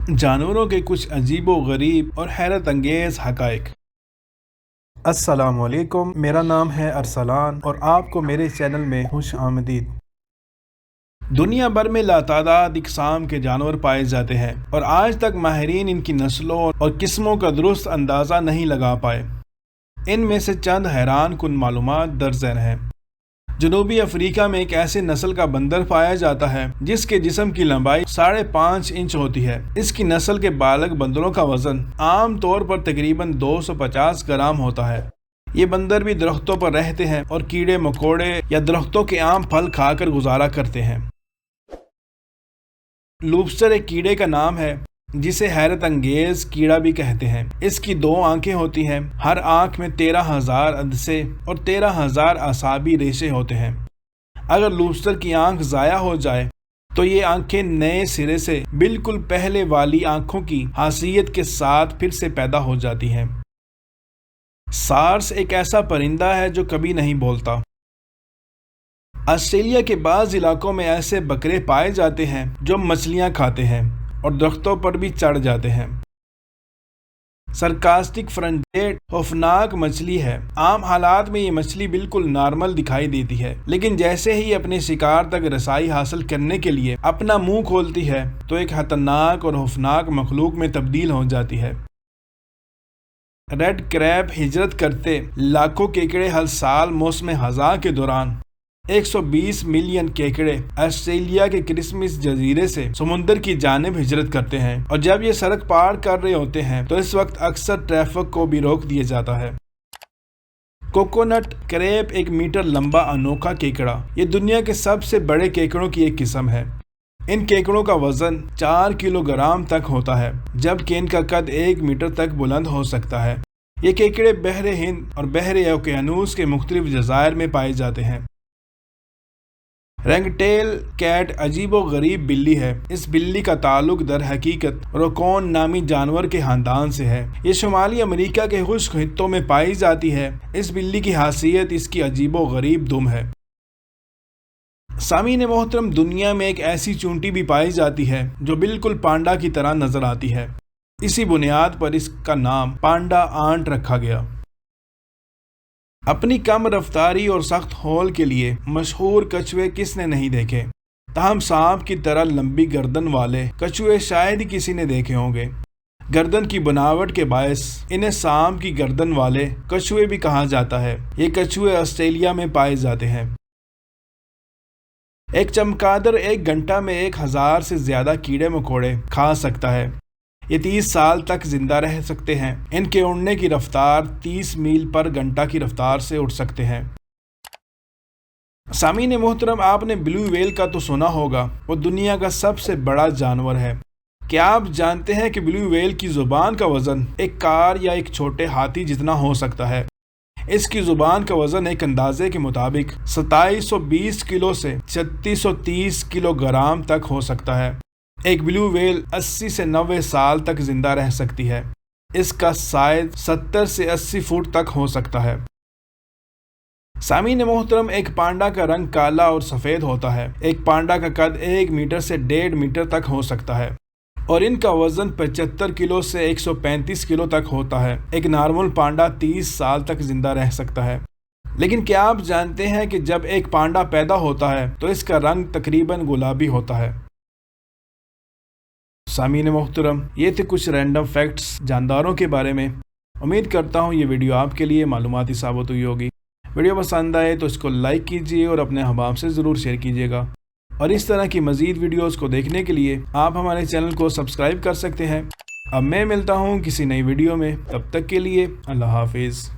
जानवरों के कुछ अजीब व गरीब और हैरत अंगेज हकाइक। अस्सलाम वालेकुम, मेरा नाम है अरसलान और आपको मेरे चैनल में खुश आमदीद। दुनिया भर में लातादाद इकसाम के जानवर पाए जाते हैं और आज तक माहिरीन इनकी नस्लों और किस्मों का दुरुस्त अंदाज़ा नहीं लगा पाए। इनमें से चंद हैरान कुन मालूमात दर्ज झैल हैं। जनूबी अफ्रीका में एक ऐसे नस्ल का बंदर पाया जाता है जिसके जिस्म की लंबाई 5.5 इंच होती है। इसकी नस्ल के बालग बंदरों का वजन आम तौर पर तकरीबन 250 ग्राम होता है। ये बंदर भी दरख्तों पर रहते हैं और कीड़े मकोड़े या दरख्तों के आम फल खाकर गुजारा करते हैं। लूबस्टर एक कीड़े का नाम है जिसे हैरत अंगेज कीड़ा भी कहते हैं। इसकी 2 आंखें होती हैं। हर आंख में 13,000 अदसे और 13,000 असाबी रेशे होते हैं। अगर लूबस्टर की आंख ज़ाया हो जाए तो ये आंखें नए सिरे से बिल्कुल पहले वाली आंखों की हासियत के साथ फिर से पैदा हो जाती हैं। सार्स एक ऐसा परिंदा है जो कभी नहीं बोलता। ऑस्ट्रेलिया के बाज़ इलाकों में ऐसे बकरे पाए जाते हैं जो मछलियाँ खाते हैं और दरख्तों पर भी चढ़ जाते हैं। सरकास्टिक फ्रंटेट खौफनाक मछली है। आम हालात में ये मछली बिल्कुल नॉर्मल दिखाई देती है, लेकिन जैसे ही अपने शिकार तक रसाई हासिल करने के लिए अपना मुंह खोलती है तो एक खतरनाक और खौफनाक मखलूक में तब्दील हो जाती है। रेड क्रैब हिजरत करते लाखों केकड़े हर साल मौसम खज़ां के दौरान 120 मिलियन केकड़े ऑस्ट्रेलिया के क्रिसमस जजीरे से समुंदर की जानिब हिजरत करते हैं और जब ये सड़क पार कर रहे होते हैं तो इस वक्त अक्सर ट्रैफिक को भी रोक दिया जाता है। कोकोनट क्रैब 1 मीटर लंबा अनोखा केकड़ा। ये दुनिया के सबसे बड़े केकड़ों की एक किस्म है। इन केकड़ों का वजन 4 किलोग्राम तक होता है, जबकि इनका कद 1 मीटर तक बुलंद हो सकता है। ये केकड़े बहरे हिंद और बहरे ओकेयानूस के मुख्तलिफ जज़ायर में पाए जाते हैं। रंगटेल कैट अजीबो गरीब बिल्ली है। इस बिल्ली का ताल्लुक दर हकीकत रोकोन नामी जानवर के खानदान से है। ये शुमाली अमेरिका के खुश्क खित्तों में पाई जाती है। इस बिल्ली की खासियत इसकी अजीबो गरीब दुम है। सामीन मोहतरम, दुनिया में एक ऐसी चूंटी भी पाई जाती है जो बिल्कुल पांडा की तरह नजर आती है। इसी बुनियाद पर इसका नाम पांडा आंट रखा गया। अपनी कम रफ्तारी और सख्त हौल के लिए मशहूर कछुए किसने नहीं देखे। ताहम सांप की तरह लंबी गर्दन वाले कछुए शायद ही किसी ने देखे होंगे। गर्दन की बनावट के बायस इन्हें सांप की गर्दन वाले कछुए भी कहा जाता है। ये कछुए ऑस्ट्रेलिया में पाए जाते हैं। एक चमगादड़ 1 घंटा में 1000 से ज्यादा कीड़े मकोड़े खा सकता है। ये 30 साल तक जिंदा रह सकते हैं। इनके उड़ने की रफ्तार 30 मील पर घंटा की रफ्तार से उड़ सकते हैं। सामीन मोहतरम, आपने ब्लू व्हेल का तो सुना होगा। वो दुनिया का सबसे बड़ा जानवर है। क्या आप जानते हैं कि ब्लू व्हेल की जुबान का वजन एक कार या एक छोटे हाथी जितना हो सकता है। इसकी जुबान का वजन एक अंदाजे के मुताबिक 2720 किलो से 3630 किलोग्राम तक हो सकता है। एक ब्लू व्हेल 80 से 90 साल तक जिंदा रह सकती है। इसका साइज 70 से 80 फुट तक हो सकता है। सामीन मोहतरम, एक पांडा का रंग काला और सफ़ेद होता है। एक पांडा का कद 1 मीटर से 1.5 मीटर तक हो सकता है और इनका वजन 75 किलो से 135 किलो तक होता है। एक नॉर्मल पांडा 30 साल तक जिंदा रह सकता है। लेकिन क्या आप जानते हैं कि जब एक पांडा पैदा होता है तो इसका रंग तकरीबन गुलाबी होता है। सामीन मोहतरम, ये थे कुछ रैंडम फैक्ट्स जानदारों के बारे में। उम्मीद करता हूँ ये वीडियो आपके लिए मालूमाती साबित हुई होगी। वीडियो पसंद आए तो इसको लाइक कीजिए और अपने अहबाब से ज़रूर शेयर कीजिएगा। और इस तरह की मज़ीद वीडियोज़ को देखने के लिए आप हमारे चैनल को सब्सक्राइब कर सकते हैं। अब मैं मिलता हूँ किसी नई वीडियो में, तब तक के लिए अल्लाह हाफिज़।